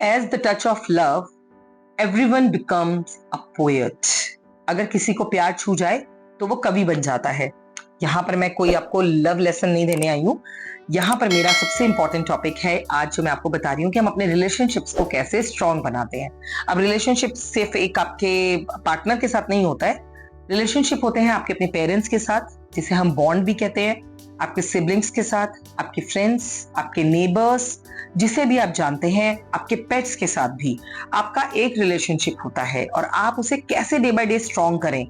As the touch of love, everyone becomes a poet. अगर किसी को प्यार छू जाए तो वो कवि बन जाता है। यहाँ पर मैं कोई आपको लव लेसन नहीं देने आई हूँ। यहाँ पर मेरा सबसे इंपॉर्टेंट टॉपिक है आज जो मैं आपको बता रही हूँ कि हम अपने रिलेशनशिप्स को कैसे स्ट्रॉन्ग बनाते हैं। अब रिलेशनशिप सिर्फ एक आपके पार्टनर के साथ नहीं होता है। रिलेशनशिप होते हैं आपके अपने पेरेंट्स के साथ, जिसे हम बॉन्ड भी कहते हैं, आपके सिबलिंग्स के साथ, आपके फ्रेंड्स, आपके नेबर्स, जिसे भी आप जानते हैं, आपके पेट्स के साथ भी आपका एक रिलेशनशिप होता है और आप उसे कैसे डे बाय डे स्ट्रॉन्ग करें।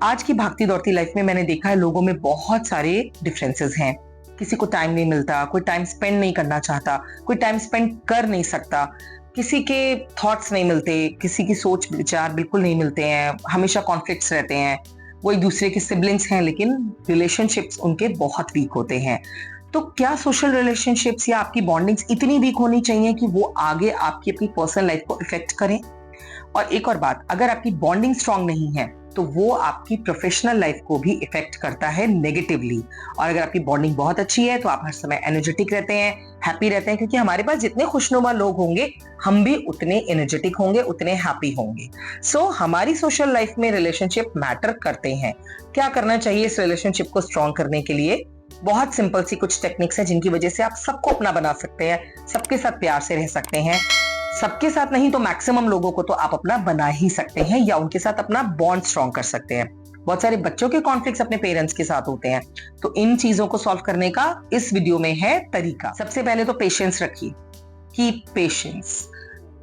आज की भागती दौड़ती लाइफ में मैंने देखा है लोगों में बहुत सारे डिफरेंसेस हैं। किसी को टाइम नहीं मिलता, कोई टाइम स्पेंड नहीं करना चाहता, कोई टाइम स्पेंड कर नहीं सकता, किसी के थॉट्स नहीं मिलते, किसी की सोच विचार बिल्कुल नहीं मिलते हैं, हमेशा कॉन्फ्लिक्ट्स रहते हैं। वो एक दूसरे के सिबलिंग्स हैं लेकिन रिलेशनशिप्स उनके बहुत वीक होते हैं। तो क्या सोशल रिलेशनशिप्स या आपकी बॉन्डिंग्स इतनी वीक होनी चाहिए कि वो आगे आपकी अपनी पर्सनल लाइफ को इफेक्ट करें? और एक और बात, अगर आपकी बॉन्डिंग स्ट्रांग नहीं है तो वो आपकी प्रोफेशनल लाइफ को भी इफेक्ट करता है नेगेटिवली। और अगर आपकी बॉन्डिंग बहुत अच्छी है तो आप हर समय एनर्जेटिक रहते हैं, हैप्पी रहते हैं, क्योंकि हमारे पास जितने खुशनुमा लोग होंगे हम भी उतने एनर्जेटिक होंगे, उतने हैप्पी होंगे। सो हमारी सोशल लाइफ में रिलेशनशिप मैटर करते हैं। क्या करना चाहिए इस रिलेशनशिप को स्ट्रॉन्ग करने के लिए? बहुत सिंपल सी कुछ टेक्निक्स हैं जिनकी वजह से आप सबको अपना बना सकते हैं, सबके साथ प्यार से रह सकते हैं। सबके साथ नहीं तो मैक्सिमम लोगों को तो आप अपना बना ही सकते हैं या उनके साथ अपना बॉन्ड स्ट्रॉन्ग कर सकते हैं। बहुत सारे बच्चों के कॉन्फ्लिक्ट्स अपने पेरेंट्स के साथ होते हैं, तो इन चीजों को सॉल्व करने का इस वीडियो में है तरीका। सबसे पहले तो पेशेंस रखिए। Keep patience.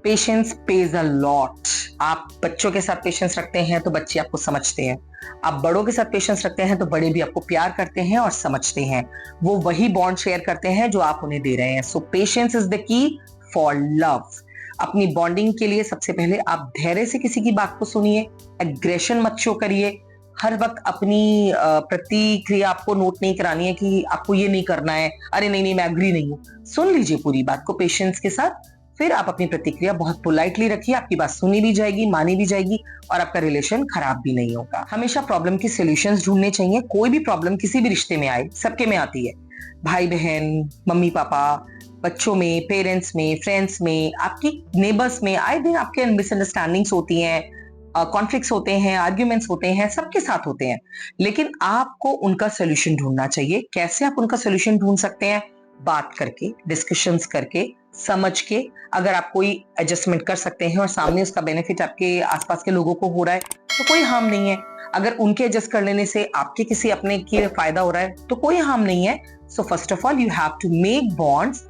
Patience page a lot. आप बच्चों के साथ पेशेंस रखते हैं तो बच्चे आपको समझते हैं। आप बड़ों के साथ पेशेंस रखते हैं तो बड़े भी आपको प्यार करते हैं और समझते हैं। वो वही बॉन्ड शेयर करते हैं जो आप उन्हें दे रहे हैं। So patience is the key for love. अपनी बॉन्डिंग के लिए सबसे पहले आप धैर्य से किसी की बात को सुनिए, एग्रेशन मत शो करिए। हर वक्त अपनी प्रतिक्रिया आपको नोट नहीं करानी है कि आपको ये नहीं करना है, अरे नहीं मैं एग्री नहीं हूं। सुन लीजिए पूरी बात को पेशेंस के साथ, फिर आप अपनी प्रतिक्रिया बहुत पोलाइटली रखिए। आपकी बात सुनी भी जाएगी, मानी भी जाएगी और आपका रिलेशन खराब भी नहीं होगा। हमेशा प्रॉब्लम की सॉल्यूशंस ढूंढने चाहिए। कोई भी प्रॉब्लम किसी भी रिश्ते में आए, सबके में आती है, भाई बहन, मम्मी पापा, बच्चों में, पेरेंट्स में, फ्रेंड्स में, आपकी नेबर्स में, आए दिन आपके मिसअंडरस्टैंडिंग्स होती हैं, कॉन्फ्लिक्ट्स होते हैं, आर्ग्यूमेंट्स होते हैं, सबके साथ होते हैं। लेकिन आपको उनका सोल्यूशन ढूंढना चाहिए। कैसे आप उनका सोल्यूशन ढूंढ सकते हैं? बात करके, डिस्कशंस करके, समझ के। अगर आप कोई एडजस्टमेंट कर सकते हैं और सामने उसका बेनिफिट आपके आसपास के लोगों को हो रहा है तो कोई हार्म नहीं है। अगर उनके एडजस्ट कर लेने से आपके किसी अपने के फायदा हो रहा है तो कोई हार्म नहीं है। So first of all you have to make bonds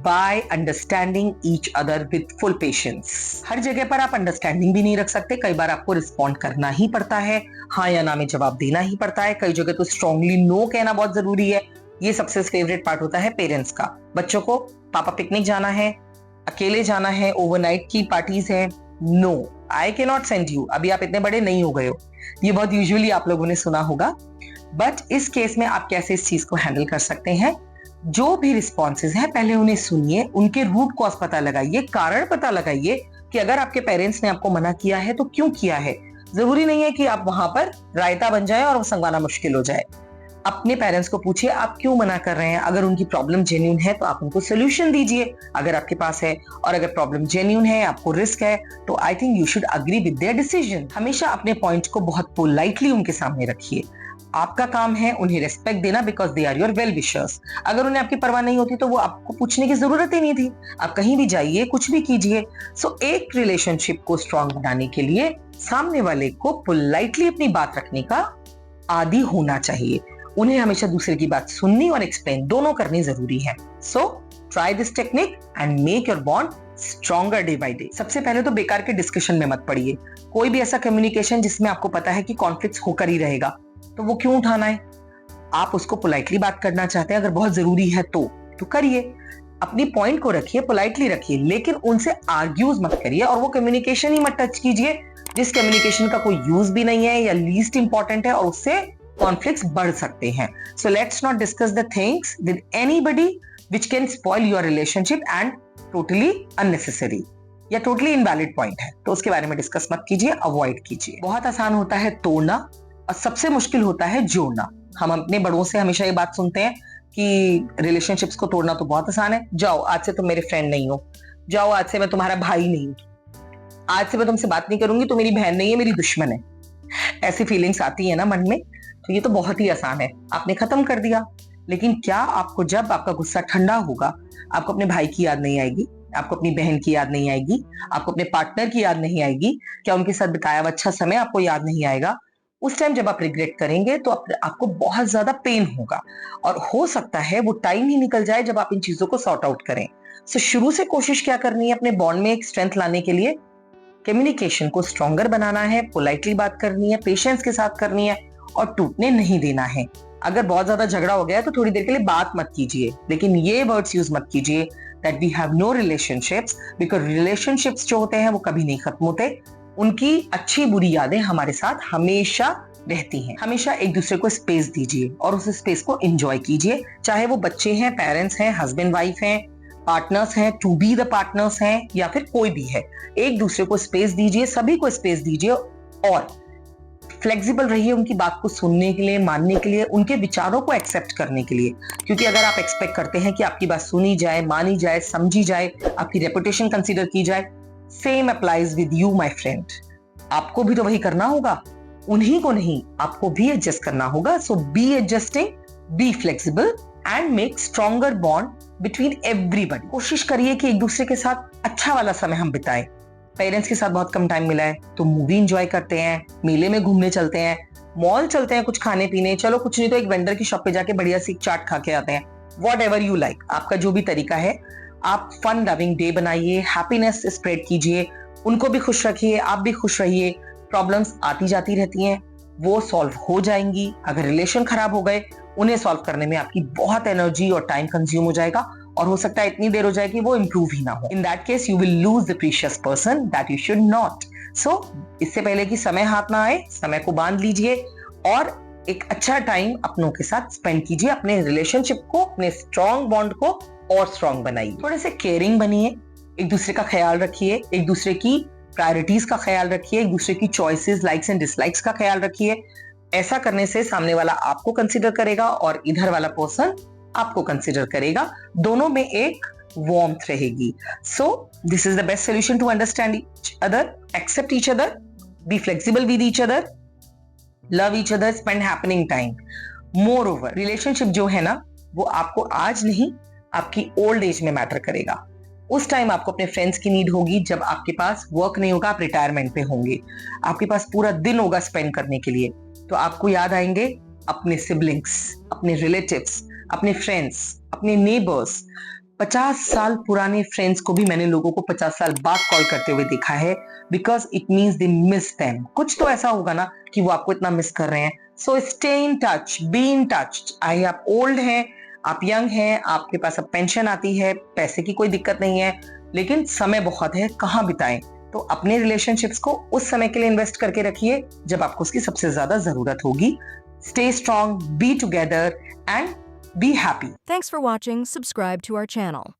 by understanding each other with full patience। हर जगह पर आप अंडरस्टैंडिंग भी नहीं रख सकते। कई बार आपको रिस्पॉन्ड करना ही पड़ता है, हाँ या ना में जवाब देना ही पड़ता है। कई जगह तो स्ट्रांगली नो कहना बहुत जरूरी है। ये सबसे फेवरेट पार्ट होता है पेरेंट्स का। बच्चों को पापा पिकनिक जाना है, अकेले जाना है, ओवरनाइट की पार्टीज है, no I can not send you, अभी आप इतने बड़े नहीं हो गए हो। ये बहुत यूजुअली आप लोगों ने सुना होगा। बट इस केस में आप कैसे इस चीज को हैंडल कर सकते हैं? जो भी रिस्पॉन्सेज है पहले उन्हें सुनिए, उनके रूट कॉज पता लगाइए, कारण पता लगाइए कि अगर आपके पेरेंट्स ने आपको मना किया है तो क्यों किया है। जरूरी नहीं है कि आप वहां पर रायता बन जाए और वो संगवाना मुश्किल हो जाए। अपने पेरेंट्स को पूछिए आप क्यों मना कर रहे हैं। अगर उनकी प्रॉब्लम जेन्युइन है तो आप उनको सोल्यूशन दीजिए अगर आपके पास है, और अगर प्रॉब्लम जेन्युइन है, आपको रिस्क है, तो I think you should agree with their decision. हमेशा अपने पॉइंट को बहुत पोलाइटली उनके सामने रखिए। आपका काम है उन्हें रेस्पेक्ट देना because they are your well wishers. अगर उन्हें आपकी परवाह नहीं होती तो वो आपको पूछने की जरूरत ही नहीं थी। आप कहीं भी जाइए, कुछ भी कीजिए। सो एक रिलेशनशिप को स्ट्रॉन्ग बनाने के लिए सामने वाले को पोलाइटली अपनी बात रखने का आदी होना चाहिए। उन्हें हमेशा दूसरे की बात सुननी और एक्सप्लेन दोनों करनी जरूरी है। So try this technique and make your bond stronger day by day. सबसे पहले तो बेकार के डिस्कशन में मत पड़िए। कोई भी ऐसा कम्युनिकेशन जिसमें आपको पता है कि कॉन्फ्लिक्ट होकर ही रहेगा तो वो क्यों उठाना है? आप उसको पोलाइटली बात करना चाहते हैं, अगर बहुत जरूरी है तो करिए। अपनी पॉइंट को रखिए, पोलाइटली रखिए, लेकिन उनसे आर्ग्यूज मत करिए और वो कम्युनिकेशन ही मत टच कीजिए जिस कम्युनिकेशन का कोई यूज भी नहीं है या लीस्ट इंपॉर्टेंट है और उससे कॉन्फ्लिक्ट्स बढ़ सकते हैं। So let's not discuss the things with anybody which can spoil your relationship and totally unnecessary या टोटली इनवैलिड पॉइंट है तो उसके बारे में डिस्कस मत कीजिए, अवॉइड कीजिए। बहुत आसान होता है तोड़ना और सबसे मुश्किल होता है जोड़ना। हम अपने बड़ों से हमेशा ये बात सुनते हैं कि रिलेशनशिप्स को तोड़ना तो बहुत आसान है, जाओ आज से तुम मेरे फ्रेंड नहीं हो। जाओ आज से मैं तुम्हारा भाई नहीं हूं, आज से मैं तुमसे बात नहीं करूंगी, तो मेरी बहन नहीं है, मेरी दुश्मन है। ऐसी फीलिंग्स आती है ना मन में, तो ये तो बहुत ही आसान है, आपने खत्म कर दिया। लेकिन क्या आपको जब आपका गुस्सा ठंडा होगा, आपको अपने भाई की याद नहीं आएगी, आपको अपनी बहन की याद नहीं आएगी, आपको अपने पार्टनर की याद नहीं आएगी, क्या उनके साथ बिताया हुआ अच्छा समय आपको याद नहीं आएगा? उस टाइम जब आप रिग्रेट करेंगे तो आपको बहुत ज्यादा पेन होगा, और हो सकता है वो टाइम ही निकल जाए जब आप इन चीजों को सॉर्ट आउट करें। सो शुरू से कोशिश क्या करनी है अपने बॉन्ड में एक स्ट्रेंथ लाने के लिए? कम्युनिकेशन को स्ट्रॉन्गर बनाना है, पोलाइटली बात करनी है, पेशेंस के साथ करनी है, और टूटने नहीं देना है। अगर बहुत ज्यादा झगड़ा हो गया है तो थोड़ी देर के लिए बात मत कीजिए, लेकिन ये वर्ड्स यूज मत कीजिए that we have no relationships, because relationships जो होते हैं वो कभी नहीं खत्म होते। उनकी अच्छी बुरी यादें हमारे साथ हमेशा रहती हैं। हमेशा एक दूसरे को स्पेस दीजिए और उस स्पेस को एंजॉय कीजिए, चाहे वो बच्चे हैं, पेरेंट्स हैं, हस्बैंड वाइफ हैं, पार्टनर्स हैं, टू बी द पार्टनर्स हैं, या फिर कोई भी है। एक दूसरे को स्पेस दीजिए, सभी को स्पेस दीजिए, और फ्लेक्सिबल रहिए उनकी बात को सुनने के लिए, मानने के लिए, उनके विचारों को एक्सेप्ट करने के लिए। क्योंकि अगर आप एक्सपेक्ट करते हैं कि आपकी बात सुनी जाए, मानी जाए, समझी जाए, आपकी रेपुटेशन कंसीडर की जाए, same applies with you my friend. आपको भी तो वही करना होगा, उन्हीं को नहीं, आपको भी एडजस्ट करना होगा। So be adjusting, be flexible and make stronger bond between everybody. कोशिश करिए कि एक दूसरे के साथ अच्छा वाला समय हम बिताएं। पेरेंट्स के साथ बहुत कम टाइम मिला है तो मूवी एंजॉय करते हैं, मेले में घूमने चलते हैं, मॉल चलते हैं कुछ खाने पीने, चलो कुछ नहीं तो एक वेंडर की शॉप पे जाके बढ़िया सी चाट खा के आते हैं। वॉट एवर यू लाइक, आपका जो भी तरीका है, आप फन लविंग डे बनाइए, हैप्पीनेस स्प्रेड कीजिए, उनको भी खुश रखिए, आप भी खुश रहिए। प्रॉब्लम्स आती जाती रहती हैं, वो सॉल्व हो जाएंगी। अगर रिलेशन खराब हो गए, उन्हें सॉल्व करने में आपकी बहुत एनर्जी और टाइम कंज्यूम हो जाएगा, और हो सकता है इतनी देर हो जाए कि वो इंप्रूव ही ना हो। In that case you will lose the precious person that you should not. सो इससे पहले कि समय हाथ ना आए, समय को बांध लीजिए और एक अच्छा टाइम अपनों के साथ स्पेंड कीजिए। अपने रिलेशनशिप को, अपने स्ट्रॉन्ग बॉन्ड को और स्ट्रॉन्ग बनाइए। थोड़े से केयरिंग बनिए, एक दूसरे का ख्याल रखिए, एक दूसरे की प्रायोरिटीज का ख्याल रखिए, एक दूसरे की चॉइसेस, लाइक्स एंड डिसलाइक्स का ख्याल रखिए। ऐसा करने से सामने वाला आपको कंसीडर करेगा और इधर वाला पर्सन आपको कंसीडर करेगा, दोनों में एक वार्मथ रहेगी। So this is the best solution to understand each other, accept each other, be flexible with each other, love each other, spend happening time. Moreover, relationship जो है ना, वो आपको आज नहीं, आपकी ओल्ड एज में मैटर करेगा। उस टाइम आपको अपने फ्रेंड्स की नीड होगी जब आपके पास वर्क नहीं होगा, आप रिटायरमेंट पे होंगे, आपके पास पूरा दिन होगा स्पेंड करने के लिए, तो आपको याद आएंगे अपने सिबलिंग्स, अपने रिलेटिव्स, अपने फ्रेंड्स, अपने नेबर्स। 50 साल पुराने फ्रेंड्स को भी मैंने लोगों को 50 साल बाद कॉल करते हुए देखा है, because it means they miss them. कुछ तो ऐसा होगा ना कि वो आपको इतना मिस कर रहे हैं। So stay in touch, be in touch. I आप ओल्ड हैं, आप यंग हैं, आपके पास अब पेंशन आती है, पैसे की कोई दिक्कत नहीं है, लेकिन समय बहुत है, कहाँ बिताएं? तो अपने रिलेशनशिप्स को उस समय के लिए इन्वेस्ट करके रखिए जब आपको उसकी सबसे ज्यादा जरूरत होगी। Stay strong, be together, and be happy. Thanks for watching. Subscribe to our channel.